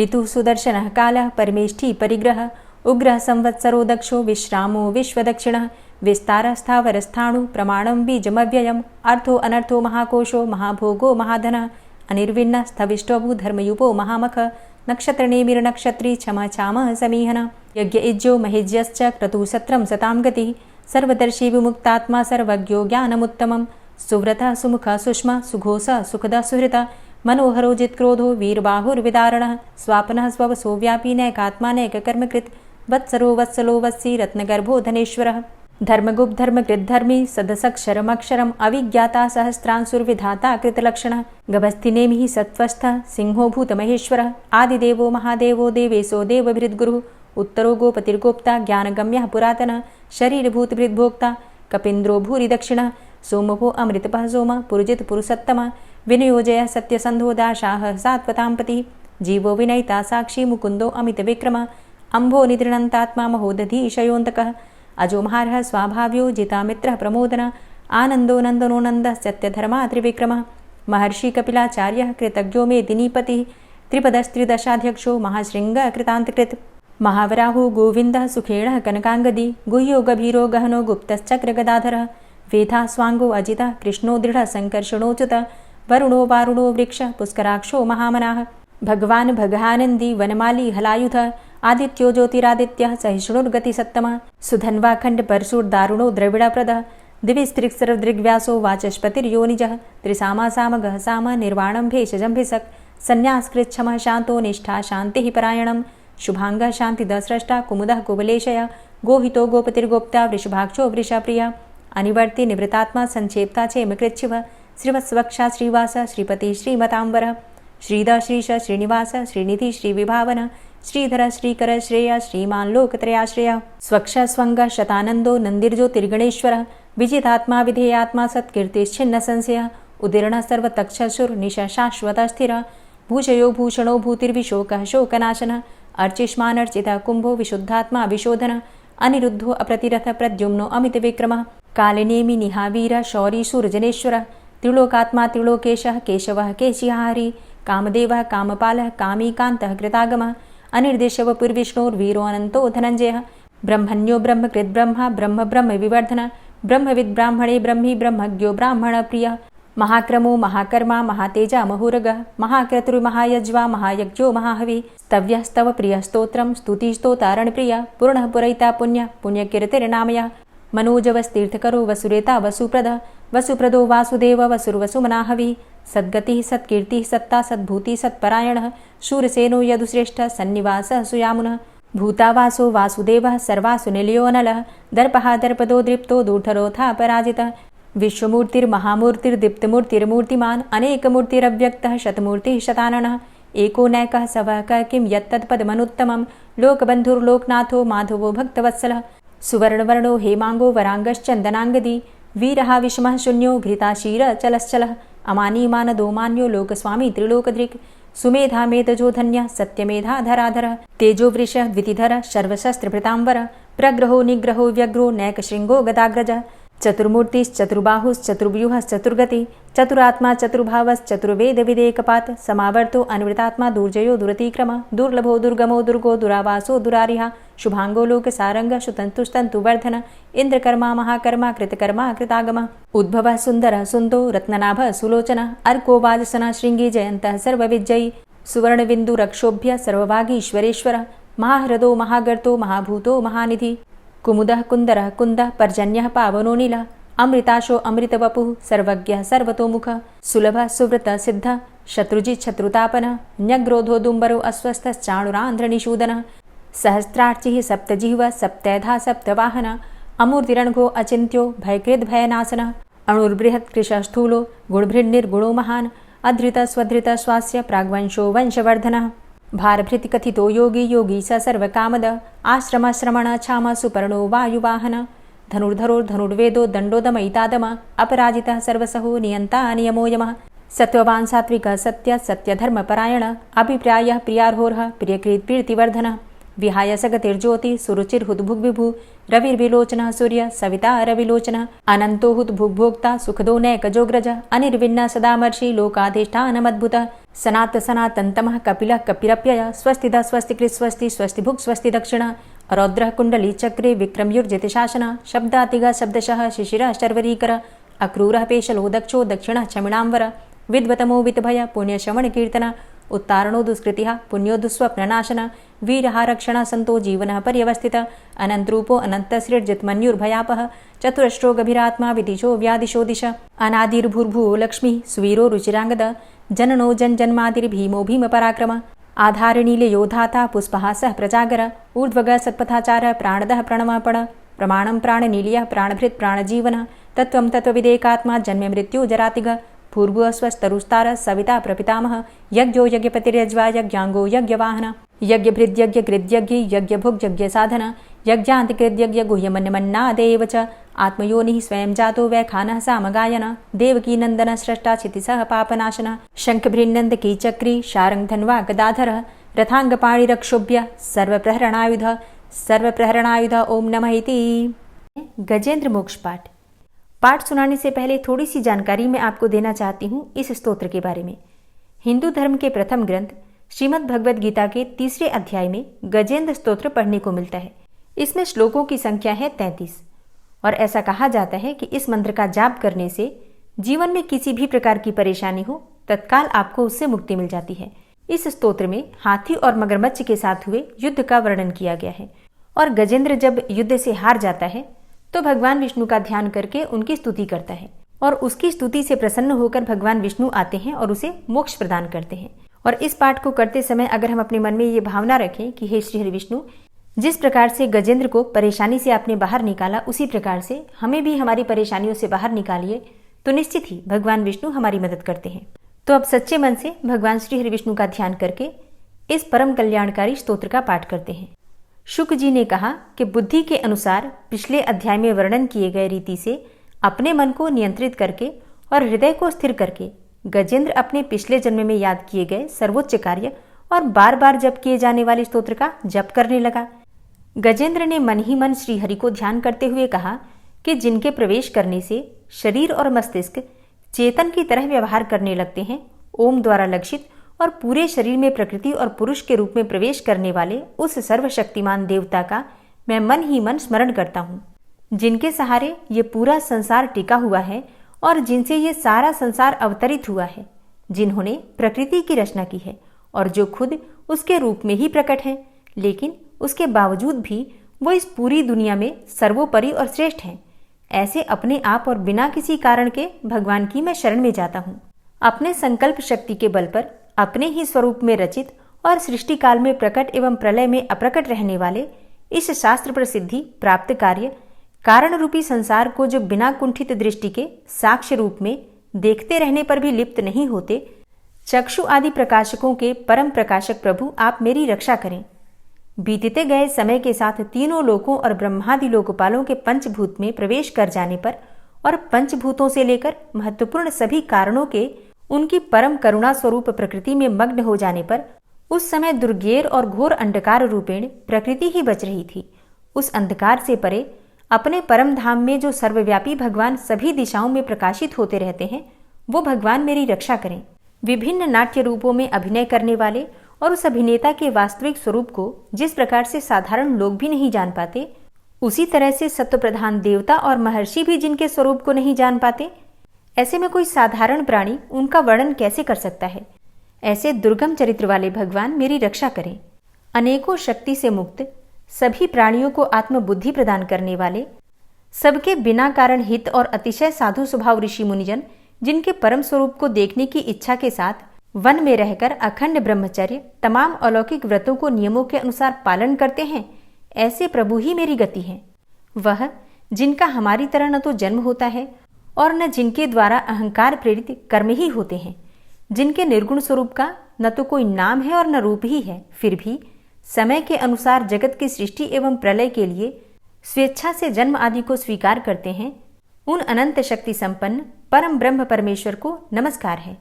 ऋतुः सुदर्शनः कालः परमेष्ठी परिग्रहः उग्रः संवत्सरो दक्षो विश्रामो विश्वदक्षिणः विस्तारः स्थावरस्थाणु प्रमाणं बीजमव्ययम् अर्थो अनर्थो महाकोशो महाभोगो महाधनः अनिर्विण्णः स्थविष्टोभू धर्मयुपो महामखः नक्षत्रनेमिर्नक्षत्री क्षमा क्षामः समीहनः यज्ञ इज्यो महेज्यश्च क्रतु सत्रम सतां गतिः सर्वदर्शी विमुक्तात्मा सर्वज्ञो ज्ञानमुत्तमं सुव्रतः सुमुखः सुष्मा सुघोषः सुखदः सुहृतः मनोहरो जित्क्रोधो वीरबाहुर्विदारणः स्वापनः स्ववसो व्यापी नैकात्मा नैककर्मकृत् वत्सरो वत्सलो वत्सी रत्नगर्भो धनेश्वरः धर्मगुप्त धर्मकृत धर्मी सदसक्षरमक्षरम् अविज्ञाता सहस्रांसुर्विधाता कृतलक्षणः गभस्तिनेमिः सत्त्वस्थः सिंहो भूतमहेश्वरः आदिदेवो महादेवो देवेशो देवभृद्गुरुः उत्तरो गोपतिर्गोप्ता ज्ञानगम्यः पुरातनः शरीरभूतभृद्भोक्ता कपीन्द्रो भूरि दक्षिणः सोमभो अमृतपः सोमः पुरुजित पुरुषोत्तमः विनयोजयः सत्यसन्धो दाशाः सात्वतां पतिः जीवो विनयिता साक्षी मुकुन्दो अमितविक्रमः अम्भो निद्रणन्तात्मा महोदधीशयोऽन्तकः अजोमहारः स्वाभाव्यो जितामित्रः प्रमोदनः आनन्दो नन्दनो नन्दः सत्यधर्मा त्रिविक्रमः महर्षि कपिलाचार्यः कृतज्ञो मेदिनीपतिः त्रिपदस्त्रिदशाध्यक्षो महाशृङ्गः कृतान्तकृत् महावराहो गोविन्दः सुखेणः कनकाङ्गदी गुह्यो गभीरो गहनो गुप्तश्चक्रगदाधरः वेधा स्वाङ्गो अजितः कृष्णो दृढः सङ्कर्षणोच्युतः वरुणो वारुणो वृक्षः पुष्कराक्षो महामनाः भगवान् भगानन्दी वनमाली हलायुधः आदित्यो ज्योतिरादित्यः सहिष्णुर्गतिसत्तमः सुधन्वाखण्ड परशुर्दारुणो द्रविडप्रदः दिविस्त्रिक्सर्वदृग्व्यासो वाचस्पतिर्योनिजः त्रिसामा सामगः साम निर्वाणं भेषजम्भिषक् संन्यासकृच्छमः शान्तो निष्ठा शान्तिः परायणं शुभाङ्गः शान्तिदः स्रष्टा कुमुदः कुवलेशय गोहितो गोपतिर्गोप्ता वृषभाक्षो वृषप्रियः अनिवर्ति निवृतात्मा संक्षेप्ता क्षेमकृच्छिवः श्रीवत्सवक्षा श्रीवास श्रीपति श्रीमताम्बरः श्रीधर श्रीश श्रीनिवास श्रीनिधि श्रीविभावन श्रीधर श्रीकर श्रेय श्रीमान् लोकत्रयाश्रयः स्वक्ष स्वङ्ग शतानन्दो नन्दिर्ज्योतिर्गणेश्वरः विजितात्मा विधेयात्मा सत्कीर्तिश्छिन्न संशयः उदीर्णः सर्वतक्षशुर्निश शाश्वतः स्थिरः भूषयो भूषणो भूतिर्विशोकः शोकनाशनः अर्चिष्मानर्चितः कुम्भो विशुद्धात्मा विशोधनः अनिरुद्धो अप्रतिरथ प्रद्युम्नो अमितविक्रमः कालिनेमि निहावीर शौरी शूरजनेश्वरः त्रिलोकात्मा त्रिलोकेशः केशवः केशिहारी कामदेवः कामपालः कामीकान्तः कृतागमः अनिर्देशवपुर्विष्णोर्वीरो अनन्तो धनञ्जयः ब्रह्मण्यो ब्रह्मकृद्ब्रह्मा ब्रह्म ब्रह्म विवर्धनः ब्रह्मविद् ब्राह्मणे ब्रह्मी ब्रह्मज्ञो ब्राह्मणप्रियः महाक्रमो महाकर्मा महातेजा महोरगः महाक्रतुर्महायज्वा महायज्ञो महाहवि स्तव्यः स्तव प्रियः स्तोत्रं स्तुतिस्तोतारणप्रियः पूर्णः पुरैता पुण्यः पुण्यकीर्तिर्नामयः मनोजवस्तीर्थकरो वसुरेता वसुप्रदः वसुप्रदो वासुदेव वसुर्वसुमनाहवि सद्गतिः सत्कीर्तिः सत्ता सद्भूतिः सत्परायणः शूरसेनो यदुश्रेष्ठः सन्निवासः सुयामुनः भूतावासो वासुदेवः सर्वासु निलयोऽनलः दर्पः दर्पदो दृप्तो दूर्धरोऽथा पराजितः विश्वमूर्तिर्महामूर्तिर्दीप्तमूर्तिर्मूर्तिमान् अनेकमूर्तिरव्यक्तः शतमूर्तिः शताननः एको नैकः सवः किं यत्तत्पदमनुत्तमं लोकबन्धुर्लोकनाथो माधवो भक्तवत्सलः सुवर्णवर्णो हेमाङ्गो वराङ्गश्चन्दनाङ्गदी वीरः विषमः शून्यो घृताशीरचलश्चलः अमानीमानदो मान्यो लोकस्वामी त्रिलोकदृक् सुमेधा मेधजो धन्यः सत्यमेधाधराधरः तेजोवृषः द्वितिधरः सर्वशस्त्रभृताम्बरः प्रग्रहो निग्रहो व्यग्रो नैकशृङ्गो गदाग्रजः चतुर्मूर्तिश्चतुर्बाहुश्चतुर्व्यूहश्चतुर्गति चतुरात्मा चतुर्भावश्चतुर्वेदविदेकपात् समावर्तो अनिवृतात्मा दुर्जयो दुरतिक्रमः दुर्लभो दुर्गमो दुर्गो दुरावासो दुरारिहा शुभाङ्गो लोकसारङ्गः शुतन्तुस्तन्तुवर्धन इन्द्रकर्मा महाकर्मा कृतकर्मा कृतागमः उद्भवः सुन्दरः सुन्दो रत्ननाभः सुलोचनः अर्को वाजसनः शृङ्गी जयन्तः सर्वविजयी सुवर्णबिन्दुरक्षोभ्य सर्वभागीश्वरेश्वरः महाह्रदो महागर्तो महाभूतो महानिधि कुमुदः कुन्दरः कुन्दः पर्जन्यः पावनो नीलः अमृताशो अमृतवपुः सर्वज्ञः सर्वतोमुखः सुलभः सुव्रतः सिद्धः शत्रुजित् शत्रुतापनः न्यग्रोधो दुम्बरो अस्वस्थश्चाणुरान्ध्रनिषूदनः सहस्रार्चिः सप्तजिह्वः सप्तैधा सप्तवाहनः अमूर्तिरणघो अचिन्त्यो भयकृद्भयनाशनः अणुर्बृहत् कृशस्थूलो गुणभृन्निर्गुणो महान् अधृतः स्वधृतः स्वास्य प्राग्वंशो वंशवर्धनः भारभृतिकथितो योगी योगी स सर्वकामद आश्रमश्रमण क्षाम सुपर्णो वायुवाहन धनुर्धरोर्धनुर्वेदो दण्डोदमयितादम अपराजितः सर्वसहो नियन्ता नियमो यमः सत्त्ववान् सात्विकः सत्य सत्यधर्मपरायण अभिप्रायः प्रियार्होर्ह प्रियकृत् प्रीतिवर्धनः विहाय सगतिर्ज्योति सुरुचिर्हुद्भुग्विभु रविर्विलोचनः सूर्य सविता रविलोचनः अनन्तो हुद्भुग्भोक्ता सुखदो नैकजोग्रज अनिर्विण्ण सदामर्षि लोकाधिष्ठानमद्भुतः सनात सनातन्तमः कपिलः कपिरप्यय स्वस्तिदा स्वस्तिकृत् स्वस्ति स्वस्तिभुक् स्वस्ति दक्षिणः रौद्रः कुण्डली चक्रे विक्रम्युर्जितशासनः शब्दातिगः शब्दशः शिशिरः शर्वरीकर अक्रूरः पेशलो दक्षो दक्षिणः क्षमिणाम्बर विद्वतमो वितभय पुण्यश्रवणकीर्तन उत्तारणो दुष्कृतिः पुण्यो दुःस्वप्ननाशनः वीरः रक्षणः संतो जीवनः पर्यवस्थितः अनन्तरूपो अनन्तसृर्जितमन्युर्भयापः चतुरश्रो गभीरात्मा विदिशो व्यादिशो दिश अनादिर्भूर्भुवो लक्ष्मीः सुवीरो रुचिराङ्गदः जननो जन्मादिर्भीमो भीमपराक्रमः आधारनीले योधाता पुष्पः सः प्रजागर ऊर्ध्वगः सत्पथाचारः प्राणदः प्रणवपण प्रमाणं प्राणनीलयः प्राणभृत् प्राणजीवनः तत्त्वं तत्त्वविदेकात्मा जन्म मृत्यु जरातिगः भूर्भुवः स्वस्तरुस्तारः सविता प्रपितामहः यज्ञो यज्ञपतिर्यज्वा यज्ञाङ्गो यज्ञवाहनः यज्ञभृद्यज्ञकृद्यज्ञ यज्ञभुग्यज्ञसाधनः यज्ञान्तिकृद्यज्ञ गुह्यमन्यमन्नादेव च आत्मयोनिः स्वयं जातो वैखानः सामगायनः देवकीनन्दनः स्रष्टा क्षितिसः पापनाशनः शङ्खभृन्नन्दकीचक्री शारङ्गधन्वा गदाधरः रथाङ्गपाणिरक्षोभ्य सर्वप्रहरणायुध ओम नमः इति। गजेंद्र मोक्ष पाठ। पाठ सुनाने से पहले थोड़ी सी जानकारी मैं आपको देना चाहती हूँ इस स्तोत्र के बारे में। हिंदू धर्म के प्रथम ग्रंथ श्रीमद् भगवद गीता के 3 अध्याय में गजेंद्र स्तोत्र पढ़ने को मिलता है। इसमें श्लोकों की संख्या है 33 और ऐसा कहा जाता है कि इस मंत्र का जाप करने से जीवन में किसी भी प्रकार की परेशानी हो तत्काल आपको उससे मुक्ति मिल जाती है। इस स्तोत्र में हाथी और मगरमच्छ के साथ हुए युद्ध का वर्णन किया गया है और गजेंद्र जब युद्ध से हार जाता है तो भगवान विष्णु का ध्यान करके उनकी स्तुति करता है और उसकी स्तुति से प्रसन्न होकर भगवान विष्णु आते हैं और उसे मोक्ष प्रदान करते हैं। और इस पाठ को करते समय अगर हम अपने मन में ये भावना रखें कि हे श्री हरि विष्णु, जिस प्रकार से गजेंद्र को परेशानी से आपने बाहर निकाला उसी प्रकार से हमें भी हमारी परेशानियों से बाहर निकालिए, तो निश्चित ही भगवान विष्णु हमारी मदद करते हैं। तो अब सच्चे मन से भगवान श्री हरि विष्णु का ध्यान करके इस परम कल्याणकारी स्तोत्र का पाठ करते हैं। शुक जी ने कहा कि बुद्धि के अनुसार पिछले अध्याय में वर्णन किए गए रीति से अपने मन को नियंत्रित करके और हृदय को स्थिर करके गजेंद्र अपने पिछले जन्म में याद किए गए सर्वोच्च कार्य और बार बार जप किए जाने वाले स्तोत्र का जप करने लगा। गजेंद्र ने मन ही मन श्री हरि को ध्यान करते हुए कहा कि जिनके प्रवेश करने से शरीर और मस्तिष्क चेतन की तरह व्यवहार करने लगते हैं, ओम द्वारा लक्षित और पूरे शरीर में प्रकृति और पुरुष के रूप में प्रवेश करने वाले उस सर्वशक्तिमान देवता का मैं मन ही मन स्मरण करता हूँ, जिनके सहारे ये पूरा संसार टिका हुआ है और जिनसे ये सारा संसार अवतरित हुआ है, जिन्होंने प्रकृति की रचना की है और जो खुद उसके रूप में ही प्रकट है, लेकिन उसके बावजूद भी वो इस पूरी दुनिया में सर्वोपरि और श्रेष्ठ हैं। ऐसे अपने आप और बिना किसी कारण के भगवान की मैं शरण में जाता हूँ। अपने संकल्प शक्ति के बल पर अपने ही स्वरूप में रचित और सृष्टि काल में प्रकट एवं प्रलय में अप्रकट रहने वाले इस शास्त्र प्रसिद्धि प्राप्त कार्य कारण रूपी संसार को जो बिना कुंठित दृष्टि के साक्ष्य रूप में देखते रहने पर भी लिप्त नहीं होते, चक्षु आदि प्रकाशकों के परम प्रकाशक प्रभु आप मेरी रक्षा करें। बीतते गए समय के साथ तीनों लोकों और ब्रह्मादि लोकपालों के पंचभूत में प्रवेश कर जाने पर और पंचभूतों से लेकर महत्वपूर्ण सभी कारणों के उनकी परम करुणा स्वरूप प्रकृति में मग्न हो जाने पर उस समय दुर्गेर और घोर अंधकार रूपेण प्रकृति ही बच रही थी। उस अंधकार से परे अपने परम धाम में जो सर्वव्यापी भगवान सभी दिशाओं में प्रकाशित होते रहते हैं, वो भगवान मेरी रक्षा करें। विभिन्न नाट्य रूपों में अभिनय करने वाले और उस अभिनेता के वास्तविक स्वरूप को जिस प्रकार से साधारण लोग भी नहीं जान पाते, उसी तरह से सत्व प्रधान देवता और महर्षि भी जिनके स्वरूप को नहीं जान पाते, ऐसे में कोई साधारण प्राणी उनका वर्णन कैसे कर सकता है। ऐसे दुर्गम चरित्र वाले भगवान मेरी रक्षा करें। अनेकों शक्ति से मुक्त, सभी प्राणियों को आत्मबुद्धि प्रदान करने वाले, सबके बिना कारण हित और अतिशय साधु स्वभाव ऋषि मुनिजन जिनके परम स्वरूप को देखने की इच्छा के साथ वन में रहकर अखंड ब्रह्मचर्य तमाम अलौकिक व्रतों को नियमों के अनुसार पालन करते हैं, ऐसे प्रभु ही मेरी गति है। वह जिनका हमारी तरह न तो जन्म होता है और न जिनके द्वारा अहंकार प्रेरित कर्म ही होते हैं, जिनके निर्गुण स्वरूप का न तो कोई नाम है और न रूप ही है, फिर भी समय के अनुसार जगत की सृष्टि एवं प्रलय के लिए स्वेच्छा से जन्म आदि को स्वीकार करते हैं, उन अनंत शक्ति संपन्न परम ब्रह्म परमेश्वर को नमस्कार है।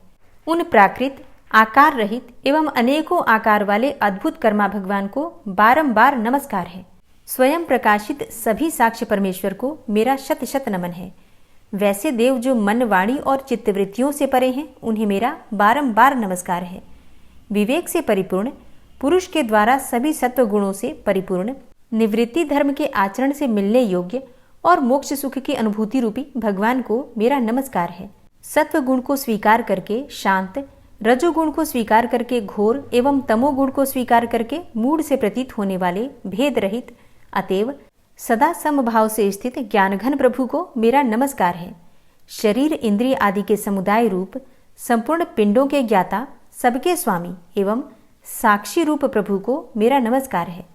उन प्राकृत आकार रहित एवं अनेकों आकार वाले अद्भुत कर्मा भगवान को बारंबार नमस्कार है। स्वयं प्रकाशित सभी साक्ष्य परमेश्वर को मेरा शत शत नमन है। वैसे देव जो मन वाणी और चित्तवृत्तियों से परे हैं, उन्हें मेरा बारंबार नमस्कार है। विवेक से परिपूर्ण, पुरुष के द्वारा सभी सत्व गुणों से परिपूर्ण, निवृत्ति धर्म के आचरण से मिलने योग्य और मोक्ष सुख की अनुभूति रूपी भगवान को मेरा नमस्कार है। सत्व गुण को स्वीकार करके शांत, रजोगुण को स्वीकार करके घोर एवं तमोगुण को स्वीकार करके मूढ़ से प्रतीत होने वाले भेद रहित अतएव सदा समभाव से स्थित ज्ञानघन प्रभु को मेरा नमस्कार है। शरीर इंद्रिय आदि के समुदाय रूप संपूर्ण पिंडों के ज्ञाता, सबके स्वामी एवं साक्षी रूप प्रभु को मेरा नमस्कार है।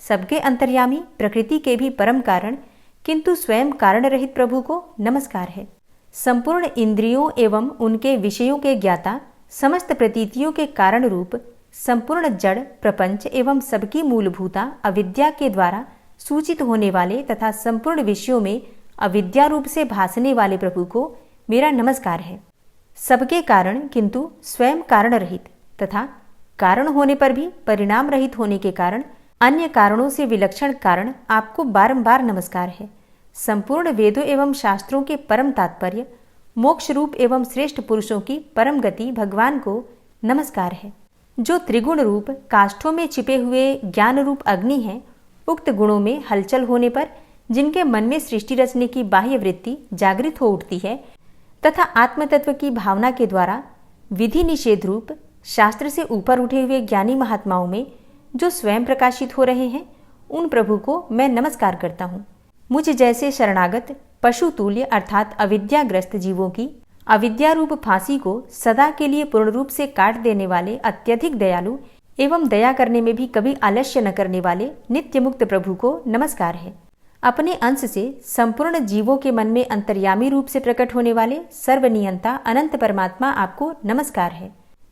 सबके अंतर्यामी, प्रकृति के भी परम कारण किंतु स्वयं कारण रहित प्रभु को नमस्कार है। संपूर्ण इंद्रियों एवं उनके विषयों के ज्ञाता, समस्त प्रतीतियों के कारण रूप संपूर्ण जड़ प्रपंच एवं सबकी मूलभूता अविद्या के द्वारा सूचित होने वाले तथा संपूर्ण विषयों में अविद्या रूप से भासने वाले प्रभु को मेरा नमस्कार है। सबके कारण किंतु स्वयं कारण रहित तथा कारण होने पर भी परिणाम रहित होने के कारण अन्य कारणों से विलक्षण कारण आपको बारंबार नमस्कार है। संपूर्ण वेदों एवं शास्त्रों के परम तात्पर्य, मोक्ष रूप एवं श्रेष्ठ पुरुषों की परम गति भगवान को नमस्कार है। जो त्रिगुण रूप काष्ठों में छिपे हुए ज्ञान रूप अग्नि है, उक्त गुणों में हलचल होने पर जिनके मन में सृष्टि रचने की बाह्य वृत्ति जागृत हो उठती है तथा आत्मतत्व की भावना के द्वारा विधि निषेध रूप शास्त्र से ऊपर उठे हुए ज्ञानी महात्माओं में जो स्वयं प्रकाशित हो रहे हैं, उन प्रभु को मैं नमस्कार करता हूँ। मुझ जैसे शरणागत पशु तुल्य अर्थात अविद्याग्रस्त जीवों की अविद्या रूप फांसी को सदा के लिए पूर्ण रूप से काट देने वाले अत्यधिक दयालु एवं दया करने में भी कभी आलस्य न करने वाले नित्य मुक्त प्रभु को नमस्कार है। अपने अंश से संपूर्ण जीवों के मन में अंतर्यामी रूप से प्रकट होने वाले सर्वनियंता अनंत परमात्मा आपको नमस्कार है।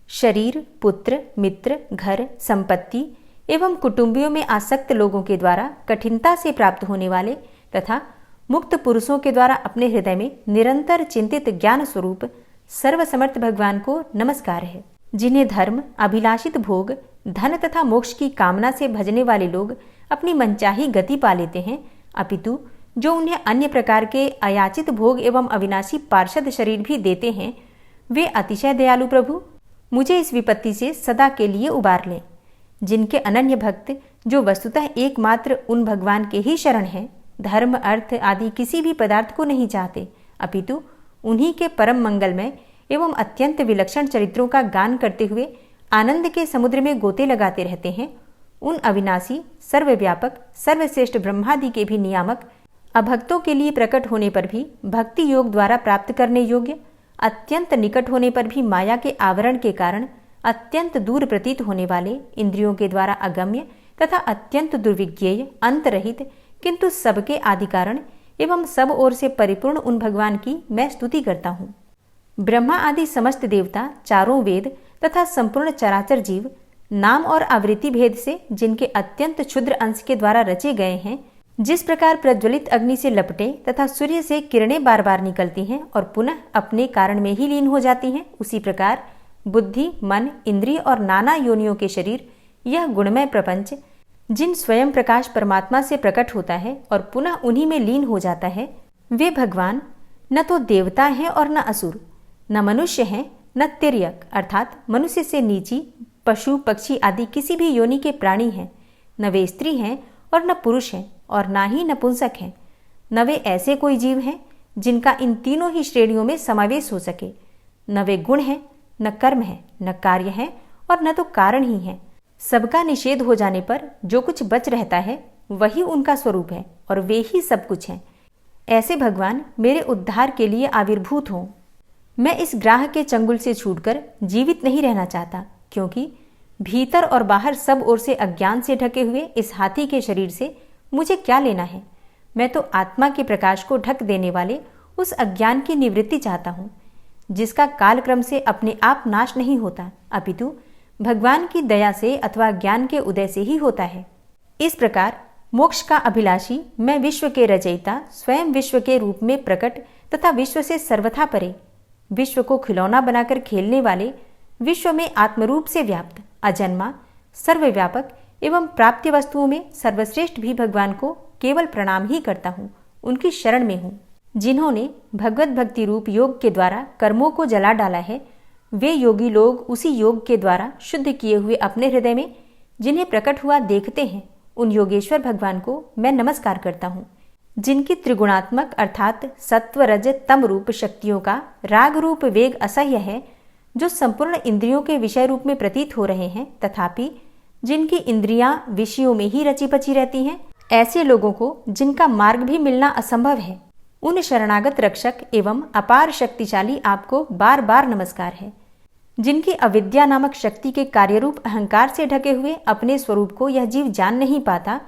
शरीर, पुत्र, मित्र, घर, संपत्ति एवं कुटुंबियों में आसक्त लोगों के द्वारा कठिनता से प्राप्त होने वाले तथा मुक्त पुरुषों के द्वारा अपने हृदय में निरंतर चिंतित ज्ञान स्वरूप सर्वसमर्थ भगवान को नमस्कार है। जिन्हें धर्म, अभिलाषित भोग, धन तथा मोक्ष की कामना से भजने वाले लोग अपनी मनचाही गति पा लेते हैं, अपितु जो उन्हें अन्य प्रकार के अयाचित भोग एवं अविनाशी पार्षद शरीर भी देते हैं, वे अतिशय दयालु प्रभु मुझे इस विपत्ति से सदा के लिए उबार लें। जिनके अनन्य भक्त जो वस्तुतः एकमात्र उन भगवान के ही शरण हैं, धर्म, अर्थ आदि किसी भी पदार्थ को नहीं चाहते, अपितु उन्हीं के परम मंगलमय एवं अत्यंत विलक्षण चरित्रों का गान करते हुए आनंद के समुद्र में गोते लगाते रहते हैं, उन अविनाशी, सर्वव्यापक, सर्वश्रेष्ठ ब्रह्मादि के भी नियामक, अभक्तों के लिए प्रकट होने पर भी भक्ति योग द्वारा प्राप्त करने योग्य, अत्यंत निकट होने पर भी माया के आवरण के कारण अत्यंत दूर प्रतीत होने वाले, इंद्रियों के द्वारा अगम्य तथा अत्यंत दुर्विज्ञेय, अंत रहित किंतु सबके आदि कारण एवं सब ओर से परिपूर्ण उन भगवान की मैं स्तुति करता हूँ। ब्रह्मा आदि समस्त देवता, चारों वेद तथा संपूर्ण चराचर जीव नाम और आवृत्ति भेद से जिनके अत्यंत क्षुद्र अंश के द्वारा रचे गए हैं, जिस प्रकार प्रज्वलित अग्नि से लपटे तथा सूर्य से किरणें बार बार निकलती हैं और पुनः अपने कारण में ही लीन हो जाती हैं, उसी प्रकार बुद्धि, मन, इंद्रिय और नाना योनियों के शरीर, यह गुणमय प्रपंच जिन स्वयं प्रकाश परमात्मा से प्रकट होता है और पुनः उन्हीं में लीन हो जाता है, वे भगवान न तो देवता हैं और न असुर, न मनुष्य हैं न तिर्यक अर्थात मनुष्य से नीची, पशु, पक्षी आदि किसी भी योनि के प्राणी हैं, न वे स्त्री हैं और न पुरुष हैं और न ही नपुंसक हैं, न वे ऐसे कोई जीव हैं जिनका इन तीनों ही श्रेणियों में समावेश हो सके, न वे गुण हैं, न कर्म है, न कार्य है और न तो कारण ही है। सबका निषेध हो जाने पर जो कुछ बच रहता है वही उनका स्वरूप है और वे ही सब कुछ हैं। ऐसे भगवान मेरे उद्धार के लिए आविर्भूत हों। मैं इस ग्राह के चंगुल से छूटकर जीवित नहीं रहना चाहता, क्योंकि भीतर और बाहर सब ओर से अज्ञान से ढके हुए इस हाथी के शरीर से मुझे क्या लेना है। मैं तो आत्मा के प्रकाश को ढक देने वाले उस अज्ञान की निवृत्ति चाहता हूँ, जिसका कालक्रम से अपने आप नाश नहीं होता, अपितु भगवान की दया से अथवा ज्ञान के उदय से ही होता है। इस प्रकार मोक्ष का अभिलाषी मैं विश्व के रचयिता, स्वयं विश्व के रूप में प्रकट तथा विश्व से सर्वथा परे, विश्व को खिलौना बनाकर खेलने वाले, विश्व में आत्मरूप से व्याप्त, अजन्मा, सर्वव्यापक एवं प्राप्य वस्तुओं में सर्वश्रेष्ठ भी भगवान को केवल प्रणाम ही करता हूँ, उनकी शरण में हूँ। जिन्होंने भगवत भक्ति रूप योग के द्वारा कर्मों को जला डाला है, वे योगी लोग उसी योग के द्वारा शुद्ध किए हुए अपने हृदय में जिन्हें प्रकट हुआ देखते हैं, उन योगेश्वर भगवान को मैं नमस्कार करता हूँ। जिनकी त्रिगुणात्मक अर्थात सत्व, रज, तम रूप शक्तियों का राग रूप वेग असह्य है, जो संपूर्ण इंद्रियों के विषय रूप में प्रतीत हो रहे हैं, तथापि जिनकी इंद्रियां विषयों में ही रची पची रहती हैं, ऐसे लोगों को जिनका मार्ग भी मिलना असंभव है, उन शरणागत रक्षक एवं अपार शक्तिशाली आपको बार बार नमस्कार है। जिनकी अविद्या नामक शक्ति के कार्यरूप अहंकार से ढके हुए अपने स्वरूप को यह जीव जान नहीं पाता,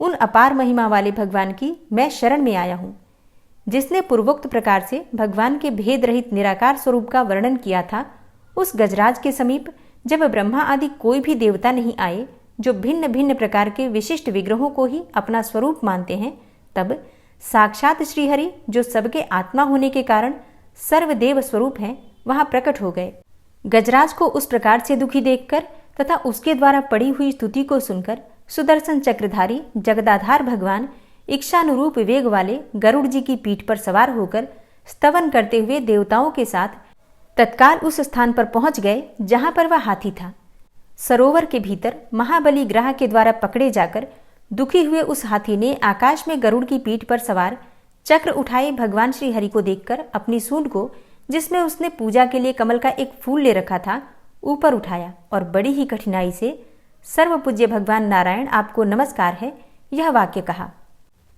उन अपार महिमा वाले भगवान की मैं शरण में आया हूँ। जिसने पूर्वोक्त प्रकार से भगवान के भेद रहित निराकार स्वरूप का वर्णन किया था, उस गजराज के समीप जब ब्रह्मा आदि कोई भी देवता नहीं आए, जो भिन्न भिन्न प्रकार के विशिष्ट विग्रहों को ही अपना स्वरूप मानते हैं, तब साक्षात श्रीहरि, जो सबके आत्मा होने के कारण सर्वदेव स्वरूप हैं, वहां प्रकट हो गए। गजराज को उस प्रकार से दुखी देखकर तथा उसके द्वारा पड़ी हुई स्तुति को सुनकर सुदर्शन चक्रधारी जगदाधार भगवान इच्छानुरूप वेग वाले गरुड़ जी की पीठ पर सवार होकर स्तवन करते हुए देवताओं के साथ तत्काल उस स्थान पर पहुंच गए जहां पर वह हाथी था। सरोवर के भीतर महाबली ग्रह के द्वारा पकड़े जाकर दुखी हुए उस हाथी ने आकाश में गरुड़ की पीठ पर सवार चक्र उठाए भगवान श्री हरि को देखकर अपनी सूंड को, जिसमें उसने पूजा के लिए कमल का एक फूल ले रखा था, ऊपर उठाया और बड़ी ही कठिनाई से सर्वपूज्य भगवान नारायण आपको नमस्कार है, यह वाक्य कहा।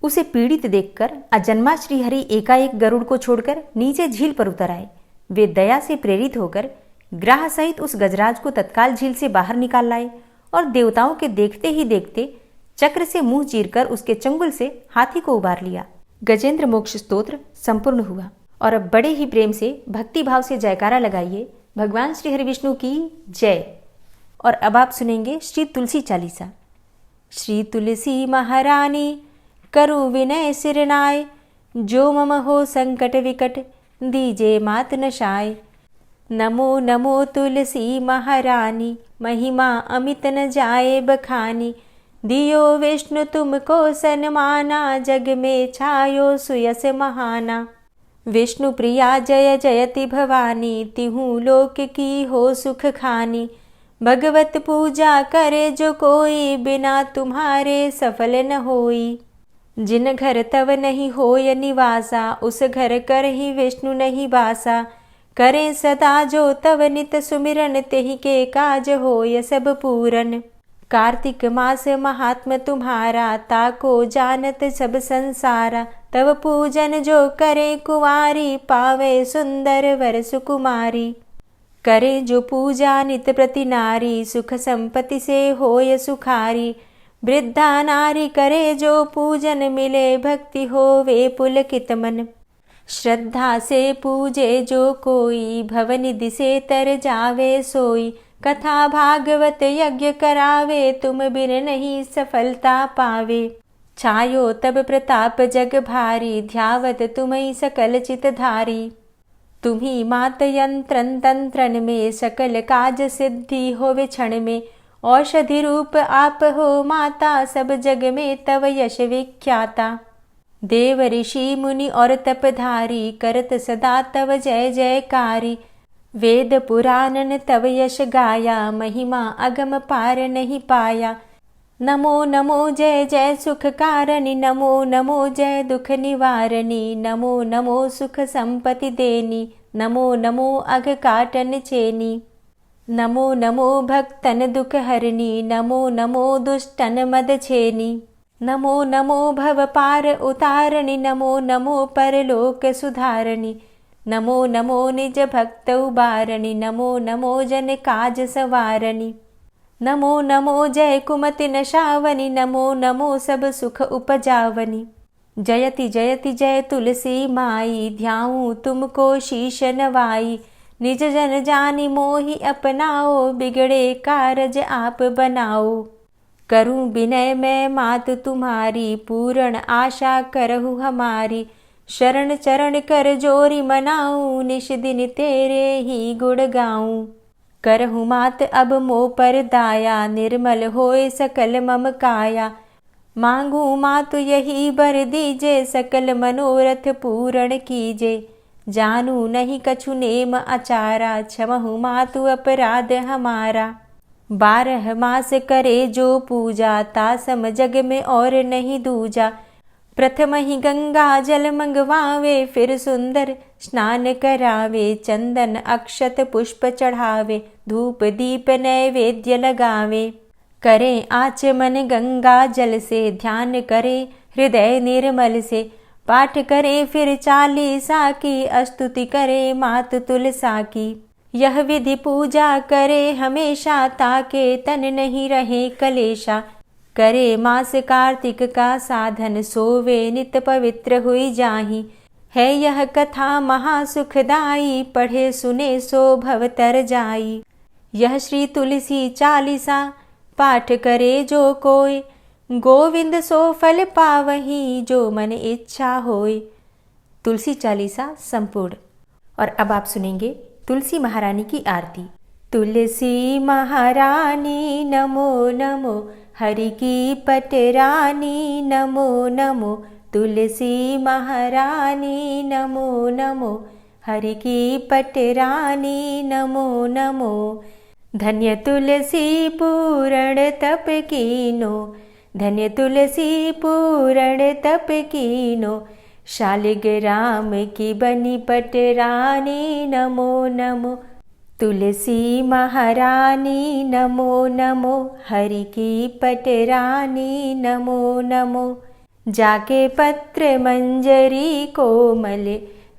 उसे पीड़ित देखकर अजन्मा श्रीहरि एकाएक गरुड़ को छोड़कर नीचे झील पर उतर आए। वे दया से प्रेरित होकर ग्राह सहित उस गजराज को तत्काल झील से बाहर निकाल लाए और देवताओं के देखते ही देखते चक्र से मुंह चीरकर उसके चंगुल से हाथी को उबार लिया। गजेंद्र मोक्ष स्तोत्र संपूर्ण हुआ। और अब बड़े ही प्रेम से भक्ति भाव से जयकारा लगाइए भगवान श्री हरि विष्णु की जय। और अब आप सुनेंगे श्री तुलसी चालीसा। श्री तुलसी महारानी करु विनय सिरनाय, जो मम हो संकट विकट दीजे मात नशाय। नमो नमो तुलसी महारानी, महिमा अमित न जाए बखानी। दियो विष्णु तुमको सन्माना, जग में छायो सुयस महाना। विष्णु प्रिया जय जयति भवानी, तिहु लोक की हो सुख खानी। भगवत पूजा करे जो कोई, बिना तुम्हारे सफल न होई। जिन घर तव नहीं होय निवासा, उस घर कर ही विष्णु नहीं बासा। करें सदा जो तव नित सुमिरन, तेहि के काज होय सब पूरन। कार्तिक मास महात्म तुम्हारा, ताको जानत सब संसारा। तव पूजन जो करे कुंवारी, पावे सुंदर वर सुकुमारी। करे जो पूजा नित प्रति नारी, सुख संपत्ति से होय सुखारी। वृद्धा नारी करे जो पूजन, मिले भक्ति होवे पुलकित मन। श्रद्धा से पूजे जो कोई, भवनिधि से तर जावे सोई। कथा भागवत यज्ञ करावे, तुम बिन नहीं सफलता पावे। छायो तब प्रताप जग भारी, ध्यावत तुम्हीं सकल चित धारी। तुम्ही मात यंत्रन तंत्रन में, सकल काज सिद्धि होवे क्षण में। औषधि रूप आप हो माता, सब जग में तव यश विख्याता। देव ऋषि मुनि और तपधारी, करत सदा तव जय जयकारी। वेद पुराणन तव यश गाया, महिमा अगम पार नहीं पाया। नमो नमो जय जय सुख कारणी, नमो नमो जय दुख निवारणी। नमो नमो सुख संपत्ति देनी, नमो नमो अघ काटन चेनी। नमो नमो भक्तन दुख हरणी, नमो नमो दुष्टन मद छेनी। नमो नमो भव पार उतारणी, नमो नमो परलोक सुधारणी। नमो नमो निज भक्त उबारणी, नमो नमो जन काज सवारणी। नमो नमो जय कुमति नशावनी, नमो नमो सब सुख उपजावनी। जयति जयति जय तुलसी माई, ध्याऊं तुमको शीश नवाई। निज जन जानी मोहि अपनाओ, बिगड़े कारज आप बनाओ। करूं विनय मैं मात तुम्हारी, पूर्ण आशा करहु हमारी। शरण चरण कर जोरी मनाऊं, निश दिन तेरे ही गुण गाऊं। करहु मात अब मो पर दाया, निर्मल होए सकल मम काया। मांगू मातु यही बर दीजे, सकल मनोरथ पूर्ण कीजे। जानू नहीं कछु नेम आचारा, क्षमहु मातु अपराध हमारा। 12 मास करे जो पूजा, तासम जग में और नहीं दूजा। प्रथम ही गंगा जल मंगवावे, फिर सुंदर स्नान करावे, चंदन अक्षत पुष्प चढ़ावे, धूप दीप नैवेद्य लगावे। करें आचमन गंगा जल से, ध्यान करे हृदय निर्मल से, पाठ करे फिर चालीसा की, स्तुति करे मात तुलसा की। यह विधि पूजा करे हमेशा, ताके तन नहीं रहे कलेशा। करे मास कार्तिक का साधन, सोवे नित पवित्र हुई जाहि। है यह कथा महासुखदाई, पढ़े सुने सो भव तर जाई। यह श्री तुलसी चालीसा, पाठ करे जो कोय, गोविंद सो फल पावही, जो मन इच्छा होय। तुलसी चालीसा संपूर्ण। और अब आप सुनेंगे तुलसी महारानी की आरती। तुलसी महारानी नमो नमो, हरि की पटरानी नमो नमो। तुलसी महारानी नमो नमो, हरि की पटरानी नमो नमो। धन्य तुलसी पूर्ण तप कीनो, धन्य तुलसी पूर्ण तप कीनो। शालिग्राम की बनी पटरानी नमो नमो। तुलसी महारानी नमो नमो, हरि की पटरानी नमो नमो। जाके पत्र मंजरी कोमल,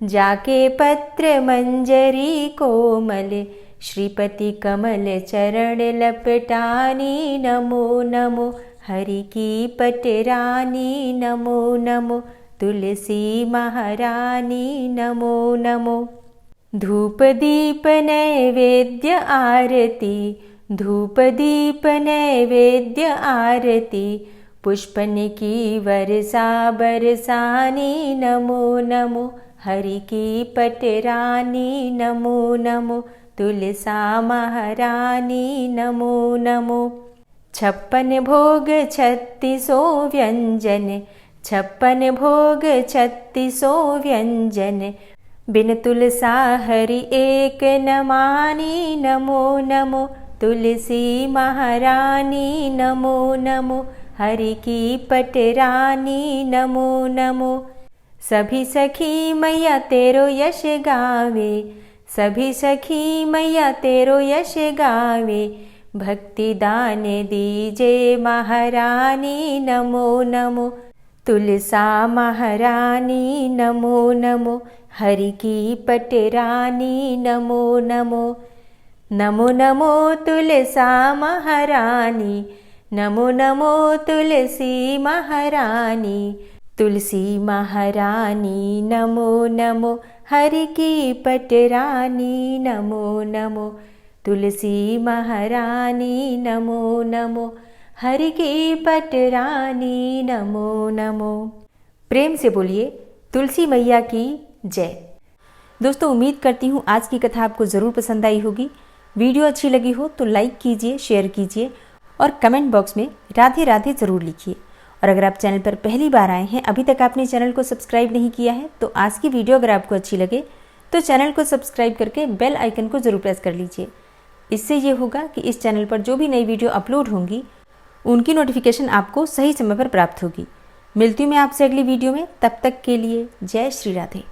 जाके पत्र मंजरी कोमल, श्रीपति कमल चरण लपटानी नमो नमो। हरि की पटरानी नमो नमो, तुलसी महारानी नमो नमो। धूप दीप नैवेद्य आरती, धूप दीप नैवेद्य आरती। पुष्पन की वर्षा बरसानी नमो नमो। हरि की पटरानी नमो नमो, तुलसा महारानी नमो नमो। 56 भोग 36 व्यंजन, 56 भोग 36 व्यंजन। बिन तुलसा हरि एक न मानी नमो नमो। तुलसी महारानी नमो नमो, हरि की पटरानी नमो नमो। सभी सखी मैया तेरो यश गावे, सभी सखी मैया तेरो यश गावे। भक्ति दान दीजे महारानी नमो नमो। तुलसा महारानी नमो नमो, हरि की पटरानी नमो नमो। नमो नमो तुलसा महारानी, नमो नमो तुलसी महारानी। तुलसी महारानी नमो नमो, हरि की पटरानी नमो नमो। तुलसी महारानी नमो नमो, हरि की पटरानी नमो नमो। प्रेम से बोलिए तुलसी मैया की जय। दोस्तों, उम्मीद करती हूँ आज की कथा आपको ज़रूर पसंद आई होगी। वीडियो अच्छी लगी हो तो लाइक कीजिए, शेयर कीजिए और कमेंट बॉक्स में राधे राधे ज़रूर लिखिए। और अगर आप चैनल पर पहली बार आए हैं, अभी तक आपने चैनल को सब्सक्राइब नहीं किया है, तो आज की वीडियो अगर आपको अच्छी लगे तो चैनल को सब्सक्राइब करके बेल आइकन को ज़रूर प्रेस कर लीजिए। इससे ये होगा कि इस चैनल पर जो भी नई वीडियो अपलोड होंगी उनकी नोटिफिकेशन आपको सही समय पर प्राप्त होगी। मिलती हूँ मैं आपसे अगली वीडियो में, तब तक के लिए जय श्री राधे।